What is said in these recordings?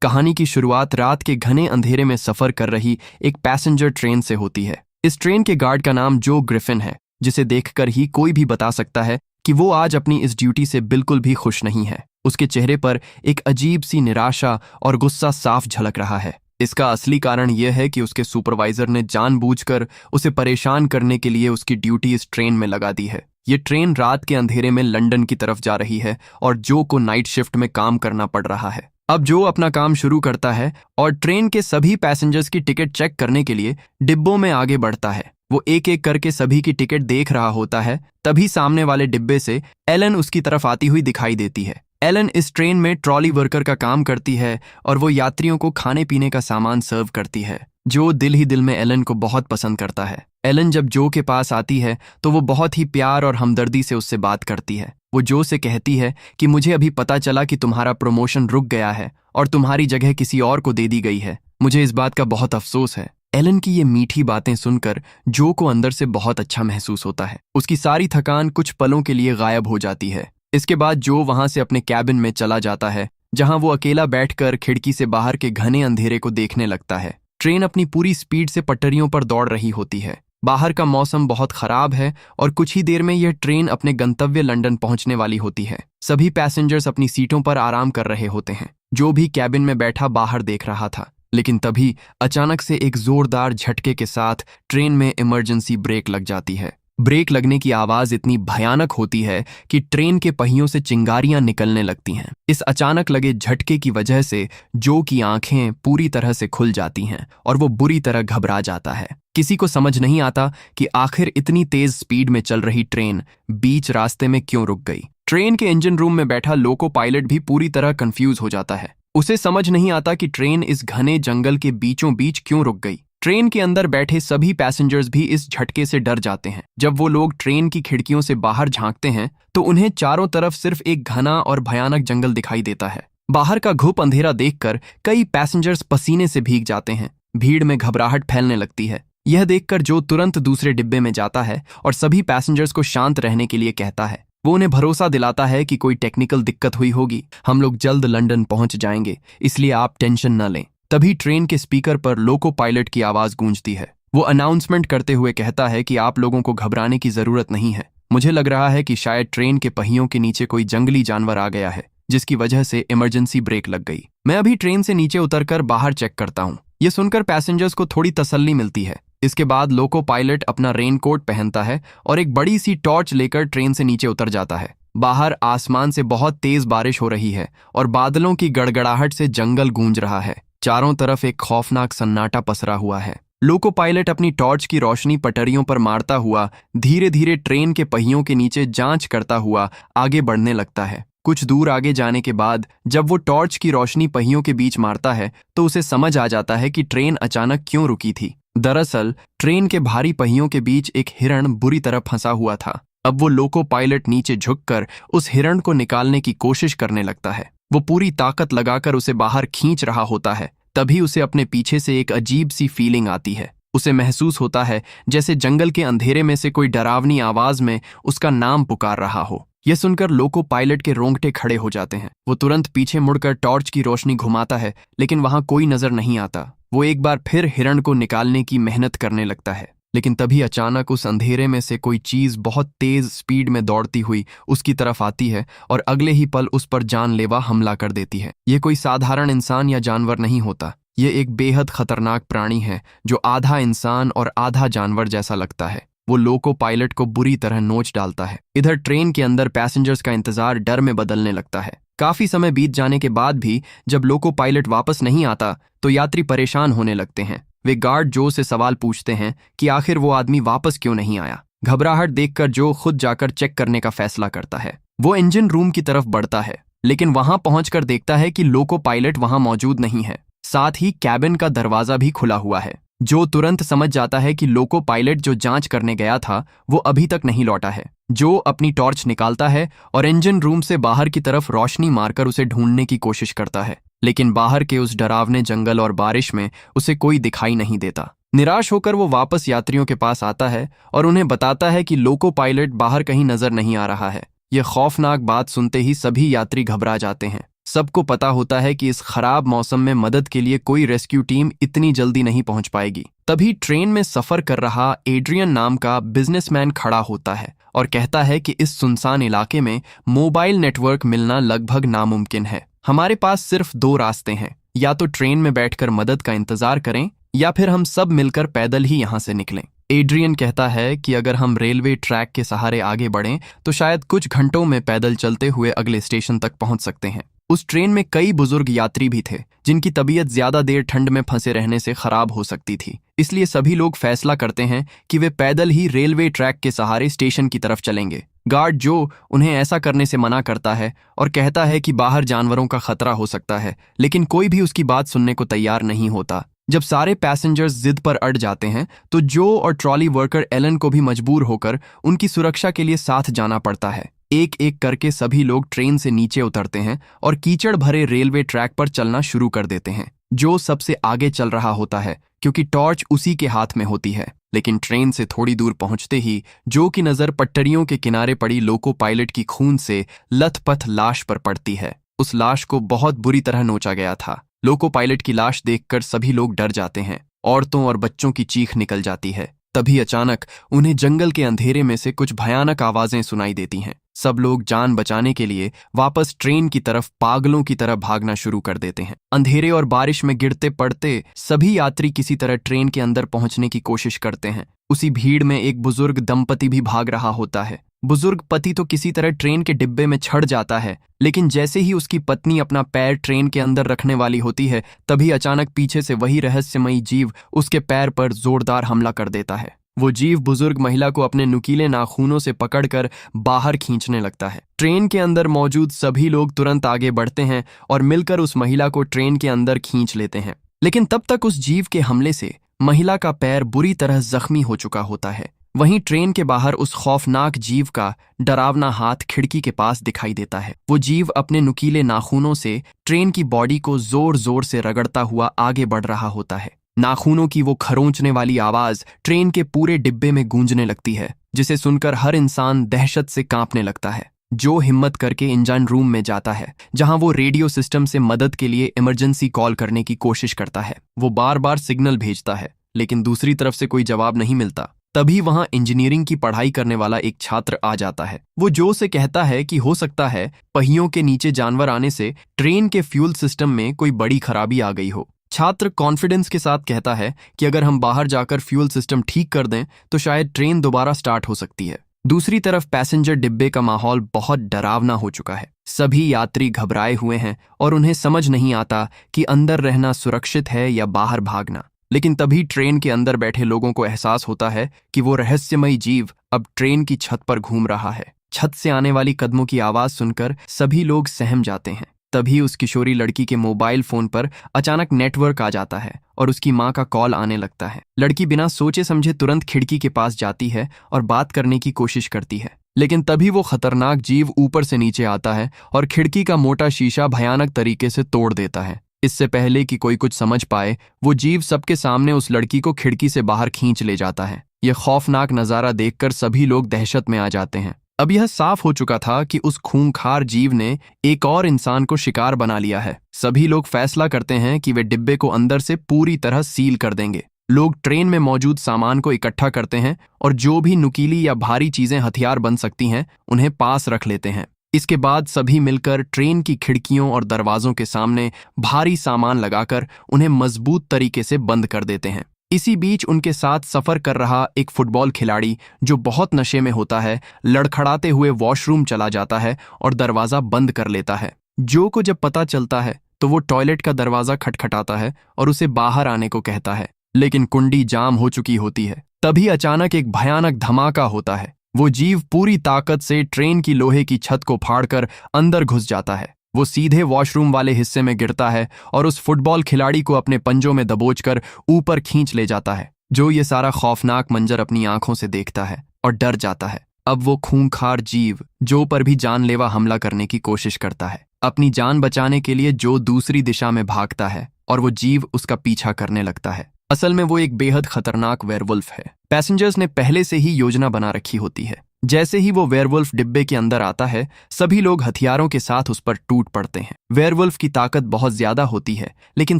कहानी की शुरुआत रात के घने अंधेरे में सफर कर रही एक पैसेंजर ट्रेन से होती है। इस ट्रेन के गार्ड का नाम जो ग्रिफिन है, जिसे देखकर ही कोई भी बता सकता है कि वो आज अपनी इस ड्यूटी से बिल्कुल भी खुश नहीं है। उसके चेहरे पर एक अजीब सी निराशा और गुस्सा साफ झलक रहा है। इसका असली कारण यह है कि उसके सुपरवाइजर ने जानबूझकर उसे परेशान करने के लिए उसकी ड्यूटी इस ट्रेन में लगा दी है। ये ट्रेन रात के अंधेरे में लंदन की तरफ जा रही है और जो को नाइट शिफ्ट में काम करना पड़ रहा है। अब जो अपना काम शुरू करता है और ट्रेन के सभी पैसेंजर्स की टिकट चेक करने के लिए डिब्बों में आगे बढ़ता है। वो एक एक करके सभी की टिकट देख रहा होता है। तभी सामने वाले डिब्बे से एलन उसकी तरफ आती हुई दिखाई देती है। एलन इस ट्रेन में ट्रॉली वर्कर का काम करती है और वो यात्रियों को खाने पीने का सामान सर्व करती है। जो दिल ही दिल में एलन को बहुत पसंद करता है। एलन जब जो के पास आती है तो वो बहुत ही प्यार और हमदर्दी से उससे बात करती है। वो जो से कहती है कि मुझे अभी पता चला कि तुम्हारा प्रमोशन रुक गया है और तुम्हारी जगह किसी और को दे दी गई है। मुझे इस बात का बहुत अफसोस है। एलन की ये मीठी बातें सुनकर जो को अंदर से बहुत अच्छा महसूस होता है। उसकी सारी थकान कुछ पलों के लिए गायब हो जाती है। इसके बाद जो वहां से अपने कैबिन में चला जाता है, जहां वो अकेला बैठकर खिड़की से बाहर के घने अंधेरे को देखने लगता है। ट्रेन अपनी पूरी स्पीड से पटरियों पर दौड़ रही होती है। बाहर का मौसम बहुत खराब है और कुछ ही देर में यह ट्रेन अपने गंतव्य लंदन पहुंचने वाली होती है। सभी पैसेंजर्स अपनी सीटों पर आराम कर रहे होते हैं। जो भी कैबिन में बैठा बाहर देख रहा था, लेकिन तभी अचानक से एक जोरदार झटके के साथ ट्रेन में इमरजेंसी ब्रेक लग जाती है। ब्रेक लगने की आवाज इतनी भयानक होती है कि ट्रेन के पहियों से चिंगारियां निकलने लगती हैं। इस अचानक लगे झटके की वजह से जो की आंखें पूरी तरह से खुल जाती हैं और वो बुरी तरह घबरा जाता है। किसी को समझ नहीं आता कि आखिर इतनी तेज स्पीड में चल रही ट्रेन बीच रास्ते में क्यों रुक गई। ट्रेन के इंजन रूम में बैठा लोको पायलट भी पूरी तरह कंफ्यूज हो जाता है। उसे समझ नहीं आता कि ट्रेन इस घने जंगल के बीचों बीच क्यों रुक गई। ट्रेन के अंदर बैठे सभी पैसेंजर्स भी इस झटके से डर जाते हैं। जब वो लोग ट्रेन की खिड़कियों से बाहर झांकते हैं तो उन्हें चारों तरफ सिर्फ एक घना और भयानक जंगल दिखाई देता है। बाहर का घुप अंधेरा देखकर कई पैसेंजर्स पसीने से भीग जाते हैं। भीड़ में घबराहट फैलने लगती है। यह देखकर जो तुरंत दूसरे डिब्बे में जाता है और सभी पैसेंजर्स को शांत रहने के लिए कहता है। वो उन्हें भरोसा दिलाता है कि कोई टेक्निकल दिक्कत हुई होगी, हम लोग जल्द लंदन पहुंच जाएंगे, इसलिए आप टेंशन न लें। तभी ट्रेन के स्पीकर पर लोको पायलट की आवाज गूंजती है। वो अनाउंसमेंट करते हुए कहता है कि आप लोगों को घबराने की जरूरत नहीं है। मुझे लग रहा है कि शायद ट्रेन के पहियों के नीचे कोई जंगली जानवर आ गया है, जिसकी वजह से इमरजेंसी ब्रेक लग गई। मैं अभी ट्रेन से नीचे उतरकर बाहर चेक करता हूँ। ये सुनकर पैसेंजर्स को थोड़ी तसल्ली मिलती है। इसके बाद लोको पायलट अपना रेनकोट पहनता है और एक बड़ी सी टॉर्च लेकर ट्रेन से नीचे उतर जाता है। बाहर आसमान से बहुत तेज बारिश हो रही है और बादलों की गड़गड़ाहट से जंगल गूंज रहा है। चारों तरफ एक खौफनाक सन्नाटा पसरा हुआ है। लोको पायलट अपनी टॉर्च की रोशनी पटरियों पर मारता हुआ धीरे धीरे ट्रेन के पहियों के नीचे जांच करता हुआ आगे बढ़ने लगता है। कुछ दूर आगे जाने के बाद जब वो टॉर्च की रोशनी पहियों के बीच मारता है तो उसे समझ आ जाता है कि ट्रेन अचानक क्यों रुकी थी। दरअसल ट्रेन के भारी पहियों के बीच एक हिरण बुरी तरह फंसा हुआ था। अब वो लोको पायलट नीचे झुककर उस हिरण को निकालने की कोशिश करने लगता है। वो पूरी ताकत लगाकर उसे बाहर खींच रहा होता है। तभी उसे अपने पीछे से एक अजीब सी फीलिंग आती है। उसे महसूस होता है जैसे जंगल के अंधेरे में से कोई डरावनी आवाज में उसका नाम पुकार रहा हो। यह सुनकर लोको पायलट के रोंगटे खड़े हो जाते हैं। वो तुरंत पीछे मुड़कर टॉर्च की रोशनी घुमाता है, लेकिन वहां कोई नजर नहीं आता। वो एक बार फिर हिरण को निकालने की मेहनत करने लगता है, लेकिन तभी अचानक उस अंधेरे में से कोई चीज बहुत तेज स्पीड में दौड़ती हुई उसकी तरफ आती है और अगले ही पल उस पर जानलेवा हमला कर देती है। ये कोई साधारण इंसान या जानवर नहीं होता। ये एक बेहद खतरनाक प्राणी है जो आधा इंसान और आधा जानवर जैसा लगता है। वो लोको पायलट को बुरी तरह नोच डालता है। इधर ट्रेन के अंदर पैसेंजर्स का इंतजार डर में बदलने लगता है। काफी समय बीत जाने के बाद भी जब लोको पायलट वापस नहीं आता तो यात्री परेशान होने लगते हैं। वे गार्ड जो से सवाल पूछते हैं कि आखिर वो आदमी वापस क्यों नहीं आया। घबराहट देखकर जो खुद जाकर चेक करने का फैसला करता है। वो इंजन रूम की तरफ बढ़ता है, लेकिन वहां पहुंचकर देखता है कि लोको पायलट वहां मौजूद नहीं है। साथ ही कैबिन का दरवाजा भी खुला हुआ है। जो तुरंत समझ जाता है कि लोको पायलट जो जांच करने गया था वो अभी तक नहीं लौटा है। जो अपनी टॉर्च निकालता है और इंजन रूम से बाहर की तरफ रोशनी मारकर उसे ढूंढने की कोशिश करता है, लेकिन बाहर के उस डरावने जंगल और बारिश में उसे कोई दिखाई नहीं देता। निराश होकर वो वापस यात्रियों के पास आता है और उन्हें बताता है कि लोको पायलट बाहर कहीं नजर नहीं आ रहा है। यह खौफनाक बात सुनते ही सभी यात्री घबरा जाते हैं। सबको पता होता है कि इस खराब मौसम में मदद के लिए कोई रेस्क्यू टीम इतनी जल्दी नहीं पहुंच पाएगी। तभी ट्रेन में सफर कर रहा एड्रियन नाम का बिजनेसमैन खड़ा होता है और कहता है कि इस सुनसान इलाके में मोबाइल नेटवर्क मिलना लगभग नामुमकिन है। हमारे पास सिर्फ दो रास्ते हैं, या तो ट्रेन में बैठकर मदद का इंतजार करें या फिर हम सब मिलकर पैदल ही यहाँ से निकलें। एड्रियन कहता है कि अगर हम रेलवे ट्रैक के सहारे आगे बढ़ें तो शायद कुछ घंटों में पैदल चलते हुए अगले स्टेशन तक पहुंच सकते हैं। उस ट्रेन में कई बुजुर्ग यात्री भी थे जिनकी तबीयत ज्यादा देर ठंड में फंसे रहने से खराब हो सकती थी, इसलिए सभी लोग फैसला करते हैं कि वे पैदल ही रेलवे ट्रैक के सहारे स्टेशन की तरफ चलेंगे। गार्ड जो उन्हें ऐसा करने से मना करता है और कहता है कि बाहर जानवरों का खतरा हो सकता है, लेकिन कोई भी उसकी बात सुनने को तैयार नहीं होता। जब सारे पैसेंजर्स जिद पर अड़ जाते हैं तो जो और ट्रॉली वर्कर एलन को भी मजबूर होकर उनकी सुरक्षा के लिए साथ जाना पड़ता है। एक एक करके सभी लोग ट्रेन से नीचे उतरते हैं और कीचड़ भरे रेलवे ट्रैक पर चलना शुरू कर देते हैं। जो सबसे आगे चल रहा होता है क्योंकि टॉर्च उसी के हाथ में होती है, लेकिन ट्रेन से थोड़ी दूर पहुंचते ही जो की नजर पटरियों के किनारे पड़ी लोको पायलट की खून से लथपथ लाश पर पड़ती है। उस लाश को बहुत बुरी तरह नोचा गया था। लोको पायलट की लाश देखकर सभी लोग डर जाते हैं। औरतों और बच्चों की चीख निकल जाती है। तभी अचानक उन्हें जंगल के अंधेरे में से कुछ भयानक आवाजें सुनाई देती हैं। सब लोग जान बचाने के लिए वापस ट्रेन की तरफ पागलों की तरह भागना शुरू कर देते हैं। अंधेरे और बारिश में गिरते पड़ते सभी यात्री किसी तरह ट्रेन के अंदर पहुंचने की कोशिश करते हैं। उसी भीड़ में एक बुजुर्ग दंपति भी भाग रहा होता है। बुजुर्ग पति तो किसी तरह ट्रेन के डिब्बे में छड़ जाता है, लेकिन जैसे ही उसकी पत्नी अपना पैर ट्रेन के अंदर रखने वाली होती है तभी अचानक पीछे से वही रहस्यमयी जीव उसके पैर पर जोरदार हमला कर देता है। वो जीव बुजुर्ग महिला को अपने नुकीले नाखूनों से पकड़कर बाहर खींचने लगता है। ट्रेन के अंदर मौजूद सभी लोग तुरंत आगे बढ़ते हैं और मिलकर उस महिला को ट्रेन के अंदर खींच लेते हैं, लेकिन तब तक उस जीव के हमले से महिला का पैर बुरी तरह जख्मी हो चुका होता है। वहीं ट्रेन के बाहर उस खौफनाक जीव का डरावना हाथ खिड़की के पास दिखाई देता है। वो जीव अपने नुकीले नाखूनों से ट्रेन की बॉडी को जोर जोर से रगड़ता हुआ आगे बढ़ रहा होता है। नाखूनों की वो खरोंचने वाली आवाज ट्रेन के पूरे डिब्बे में गूंजने लगती है, जिसे सुनकर हर इंसान दहशत से कांपने लगता है। जो हिम्मत करके इंजन रूम में जाता है जहां वो रेडियो सिस्टम से मदद के लिए इमरजेंसी कॉल करने की कोशिश करता है। वो बार बार सिग्नल भेजता है, लेकिन दूसरी तरफ से कोई जवाब नहीं मिलता। तभी वहां इंजीनियरिंग की पढ़ाई करने वाला एक छात्र आ जाता है। वो जो से कहता है कि हो सकता है पहियों के नीचे जानवर आने से ट्रेन के फ्यूल सिस्टम में कोई बड़ी खराबी आ गई हो। छात्र कॉन्फिडेंस के साथ कहता है कि अगर हम बाहर जाकर फ्यूल सिस्टम ठीक कर दें तो शायद ट्रेन दोबारा स्टार्ट हो सकती है। दूसरी तरफ पैसेंजर डिब्बे का माहौल बहुत डरावना हो चुका है। सभी यात्री घबराए हुए हैं और उन्हें समझ नहीं आता कि अंदर रहना सुरक्षित है या बाहर भागना। लेकिन तभी ट्रेन के अंदर बैठे लोगों को एहसास होता है कि वो रहस्यमयी जीव अब ट्रेन की छत पर घूम रहा है। छत से आने वाली कदमों की आवाज सुनकर सभी लोग सहम जाते हैं। तभी उस किशोरी लड़की के मोबाइल फोन पर अचानक नेटवर्क आ जाता है और उसकी मां का कॉल आने लगता है। लड़की बिना सोचे समझे तुरंत खिड़की के पास जाती है और बात करने की कोशिश करती है, लेकिन तभी वो खतरनाक जीव ऊपर से नीचे आता है और खिड़की का मोटा शीशा भयानक तरीके से तोड़ देता है। इससे पहले कि कोई कुछ समझ पाए, वो जीव सबके सामने उस लड़की को खिड़की से बाहर खींच ले जाता है। यह खौफनाक नजारा देखकर सभी लोग दहशत में आ जाते हैं। अब यह साफ हो चुका था कि उस खूंखार जीव ने एक और इंसान को शिकार बना लिया है। सभी लोग फैसला करते हैं कि वे डिब्बे को अंदर से पूरी तरह सील कर देंगे। लोग ट्रेन में मौजूद सामान को इकट्ठा करते हैं और जो भी नुकीली या भारी चीजें हथियार बन सकती हैं उन्हें पास रख लेते हैं। इसके बाद सभी मिलकर ट्रेन की खिड़कियों और दरवाजों के सामने भारी सामान लगाकर उन्हें मजबूत तरीके से बंद कर देते हैं। इसी बीच उनके साथ सफर कर रहा एक फुटबॉल खिलाड़ी जो बहुत नशे में होता है, लड़खड़ाते हुए वॉशरूम चला जाता है और दरवाजा बंद कर लेता है। जो को जब पता चलता है तो वो टॉयलेट का दरवाजा खटखटाता है और उसे बाहर आने को कहता है, लेकिन कुंडी जाम हो चुकी होती है। तभी अचानक एक भयानक धमाका होता है। वो जीव पूरी ताकत से ट्रेन की लोहे की छत को फाड़कर अंदर घुस जाता है। वो सीधे वॉशरूम वाले हिस्से में गिरता है और उस फुटबॉल खिलाड़ी को अपने पंजों में दबोचकर ऊपर खींच ले जाता है। जो ये सारा खौफनाक मंजर अपनी आंखों से देखता है और डर जाता है। अब वो खूंखार जीव जो पर भी जानलेवा हमला करने की कोशिश करता है। अपनी जान बचाने के लिए जो दूसरी दिशा में भागता है और वो जीव उसका पीछा करने लगता है। असल में वो एक बेहद खतरनाक वेयरवुल्फ है। पैसेंजर्स ने पहले से ही योजना बना रखी होती है। जैसे ही वो वेयरवुल्फ डिब्बे के अंदर आता है, सभी लोग हथियारों के साथ उस पर टूट पड़ते हैं। वेयरवुल्फ की ताकत बहुत ज्यादा होती है, लेकिन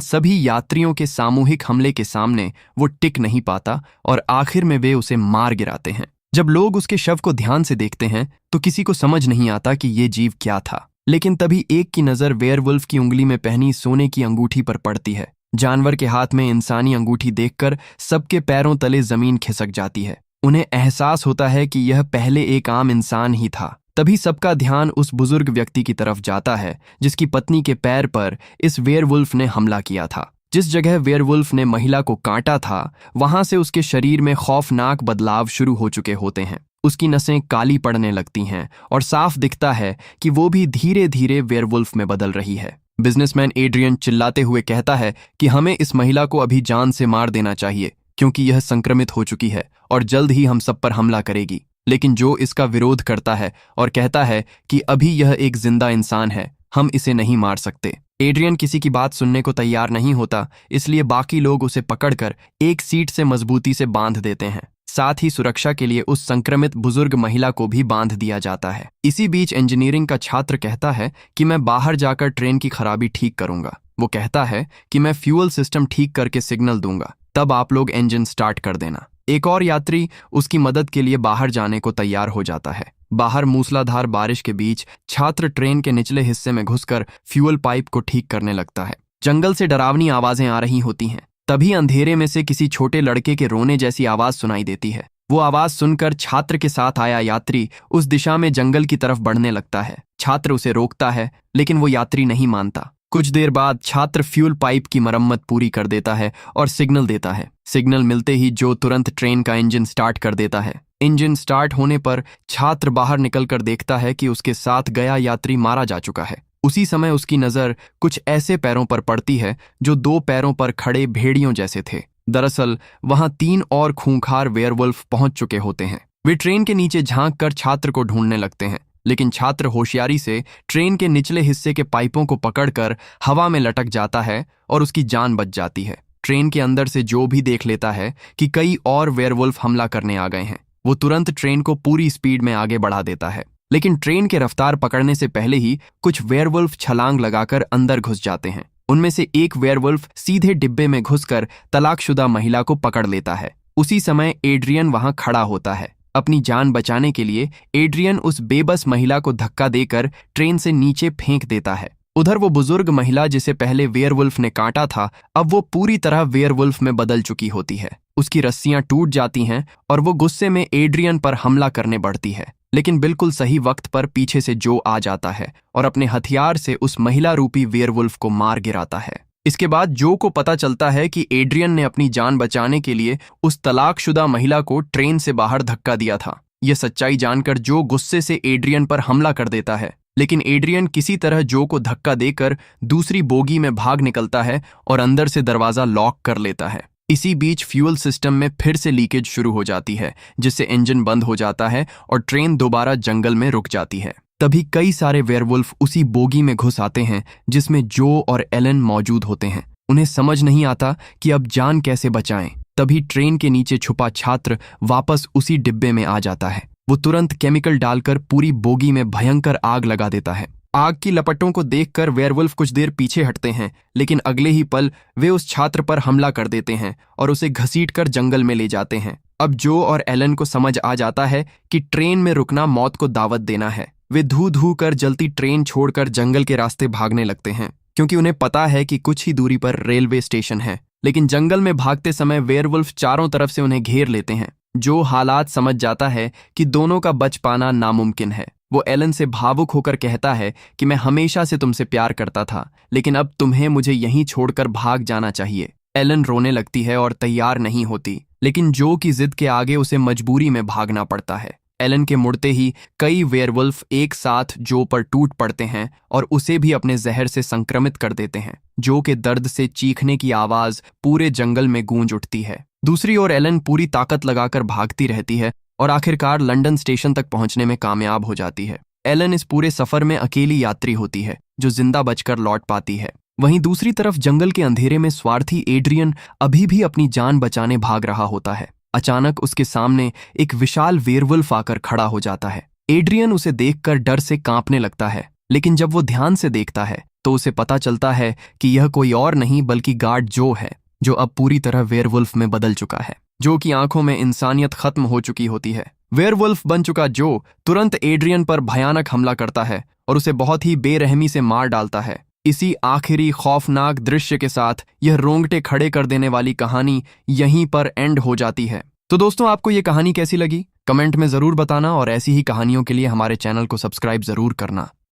सभी यात्रियों के सामूहिक हमले के सामने वो टिक नहीं पाता और आखिर में वे उसे मार गिराते हैं। जब लोग उसके शव को ध्यान से देखते हैं तो किसी को समझ नहीं आता कि ये जीव क्या था। लेकिन तभी एक की नजर वेयरवुल्फ की उंगली में पहनी सोने की अंगूठी पर पड़ती है। जानवर के हाथ में इंसानी अंगूठी देखकर सबके पैरों तले जमीन खिसक जाती है। उन्हें एहसास होता है कि यह पहले एक आम इंसान ही था। तभी सबका ध्यान उस बुजुर्ग व्यक्ति की तरफ जाता है जिसकी पत्नी के पैर पर इस वेयरवुल्फ ने हमला किया था। जिस जगह वेयरवुल्फ ने महिला को काटा था, वहां से उसके शरीर में खौफनाक बदलाव शुरू हो चुके होते हैं। उसकी नसें काली पड़ने लगती हैं और साफ दिखता है कि वो भी धीरे धीरे वेयरवुल्फ में बदल रही है। बिजनेसमैन एड्रियन चिल्लाते हुए कहता है कि हमें इस महिला को अभी जान से मार देना चाहिए, क्योंकि यह संक्रमित हो चुकी है और जल्द ही हम सब पर हमला करेगी। लेकिन जो इसका विरोध करता है और कहता है कि अभी यह एक जिंदा इंसान है, हम इसे नहीं मार सकते। एड्रियन किसी की बात सुनने को तैयार नहीं होता, इसलिए बाकी लोग उसे पकड़कर एक सीट से मजबूती से बांध देते हैं। साथ ही सुरक्षा के लिए उस संक्रमित बुजुर्ग महिला को भी बांध दिया जाता है। इसी बीच इंजीनियरिंग का छात्र कहता है कि मैं बाहर जाकर ट्रेन की खराबी ठीक करूंगा। वो कहता है कि मैं फ्यूल सिस्टम ठीक करके सिग्नल दूंगा, तब आप लोग इंजन स्टार्ट कर देना। एक और यात्री उसकी मदद के लिए बाहर जाने को तैयार हो जाता है। बाहर मूसलाधार बारिश के बीच छात्र ट्रेन के निचले हिस्से में घुसकर फ्यूल पाइप को ठीक करने लगता है। जंगल से डरावनी आवाजें आ रही होती हैं। तभी अंधेरे में से किसी छोटे लड़के के रोने जैसी आवाज सुनाई देती है। वो आवाज सुनकर छात्र के साथ आया यात्री उस दिशा में जंगल की तरफ बढ़ने लगता है। छात्र उसे रोकता है, लेकिन वो यात्री नहीं मानता। कुछ देर बाद छात्र फ्यूल पाइप की मरम्मत पूरी कर देता है और सिग्नल देता है। सिग्नल मिलते ही जो तुरंत ट्रेन का इंजन स्टार्ट कर देता है। इंजन स्टार्ट होने पर छात्र बाहर निकलकर देखता है कि उसके साथ गया यात्री मारा जा चुका है। उसी समय उसकी नजर कुछ ऐसे पैरों पर पड़ती है जो 2 पैरों पर खड़े भेड़ियों जैसे थे। दरअसल वहां 3 और खूंखार वेयरवुल्फ पहुंच चुके होते हैं। वे ट्रेन के नीचे झांक कर छात्र को ढूंढने लगते हैं, लेकिन छात्र होशियारी से ट्रेन के निचले हिस्से के पाइपों को पकड़कर हवा में लटक जाता है और उसकी जान बच जाती है। ट्रेन के अंदर से जो भी देख लेता है कि कई और वेयरवुल्फ हमला करने आ गए हैं, वो तुरंत ट्रेन को पूरी स्पीड में आगे बढ़ा देता है। लेकिन ट्रेन के रफ्तार पकड़ने से पहले ही कुछ वेयरवुल्फ छलांग लगाकर अंदर घुस जाते हैं। उनमें से एक वेयरवुल्फ सीधे डिब्बे में घुसकर तलाकशुदा महिला को पकड़ लेता है। उसी समय एड्रियन वहां खड़ा होता है। अपनी जान बचाने के लिए एड्रियन उस बेबस महिला को धक्का देकर ट्रेन से नीचे फेंक देता है। उधर वो बुजुर्ग महिला जिसे पहले वेयरवुल्फ ने काटा था, अब वो पूरी तरह वेयरवुल्फ में बदल चुकी होती है। उसकी रस्सियां टूट जाती हैं और वो गुस्से में एड्रियन पर हमला करने बढ़ती है। लेकिन बिल्कुल सही वक्त पर पीछे से जो आ जाता है और अपने हथियार से उस महिला रूपी वेयरवुल्फ को मार गिराता है। इसके बाद जो को पता चलता है कि एड्रियन ने अपनी जान बचाने के लिए उस तलाकशुदा महिला को ट्रेन से बाहर धक्का दिया था। यह सच्चाई जानकर जो गुस्से से एड्रियन पर हमला कर देता है, लेकिन एड्रियन किसी तरह जो को धक्का देकर दूसरी बोगी में भाग निकलता है और अंदर से दरवाजा लॉक कर लेता है। इसी बीच फ्यूल सिस्टम में फिर से लीकेज शुरू हो जाती है, जिससे इंजन बंद हो जाता है और ट्रेन दोबारा जंगल में रुक जाती है। तभी कई सारे वेयरवुल्फ उसी बोगी में घुस आते हैं जिसमें जो और एलन मौजूद होते हैं। उन्हें समझ नहीं आता कि अब जान कैसे बचाएं। तभी ट्रेन के नीचे छुपा छात्र वापस उसी डिब्बे में आ जाता है। वो तुरंत केमिकल डालकर पूरी बोगी में भयंकर आग लगा देता है। आग की लपटों को देखकर वेयरवुल्फ कुछ देर पीछे हटते हैं, लेकिन अगले ही पल वे उस छात्र पर हमला कर देते हैं और उसे घसीटकर जंगल में ले जाते हैं। अब जो और एलन को समझ आ जाता है कि ट्रेन में रुकना मौत को दावत देना है। वे धू धू कर जलती ट्रेन छोड़कर जंगल के रास्ते भागने लगते हैं, क्योंकि उन्हें पता है कि कुछ ही दूरी पर रेलवे स्टेशन है। लेकिन जंगल में भागते समय वेयरवुल्फ चारों तरफ से उन्हें घेर लेते हैं। जो हालात समझ जाता है कि दोनों का बच पाना नामुमकिन है। वो एलन से भावुक होकर कहता है कि मैं हमेशा से तुमसे प्यार करता था, लेकिन अब तुम्हें मुझे यहीं छोड़कर भाग जाना चाहिए। एलन रोने लगती है और तैयार नहीं होती, लेकिन जो की जिद के आगे उसे मजबूरी में भागना पड़ता है। एलन के मुड़ते ही कई वेयरवुल्फ एक साथ जो पर टूट पड़ते हैं और उसे भी अपने जहर से संक्रमित कर देते हैं। जो के दर्द से चीखने की आवाज पूरे जंगल में गूंज उठती है। दूसरी ओर एलन पूरी ताकत लगाकर भागती रहती है और आखिरकार लंदन स्टेशन तक पहुंचने में कामयाब हो जाती है। एलन इस पूरे सफर में अकेली यात्री होती है जो जिंदा बचकर लौट पाती है। वहीं दूसरी तरफ जंगल के अंधेरे में स्वार्थी एड्रियन अभी भी अपनी जान बचाने भाग रहा होता है। अचानक उसके सामने एक विशाल वेयरवुल्फ आकर खड़ा हो जाता है। एड्रियन उसे देखकर डर से कांपने लगता है, लेकिन जब वो ध्यान से देखता है तो उसे पता चलता है कि यह कोई और नहीं बल्कि गार्ड जो है, जो अब पूरी तरह वेयरवुल्फ में बदल चुका है। जो की आंखों में इंसानियत खत्म हो चुकी होती है। वेयरवुल्फ बन चुका जो तुरंत एड्रियन पर भयानक हमला करता है और उसे बहुत ही बेरहमी से मार डालता है। इसी आखिरी खौफनाक दृश्य के साथ यह रोंगटे खड़े कर देने वाली कहानी यहीं पर एंड हो जाती है। तो दोस्तों, आपको ये कहानी कैसी लगी? कमेंट में जरूर बताना और ऐसी ही कहानियों के लिए हमारे चैनल को सब्सक्राइब जरूर करना।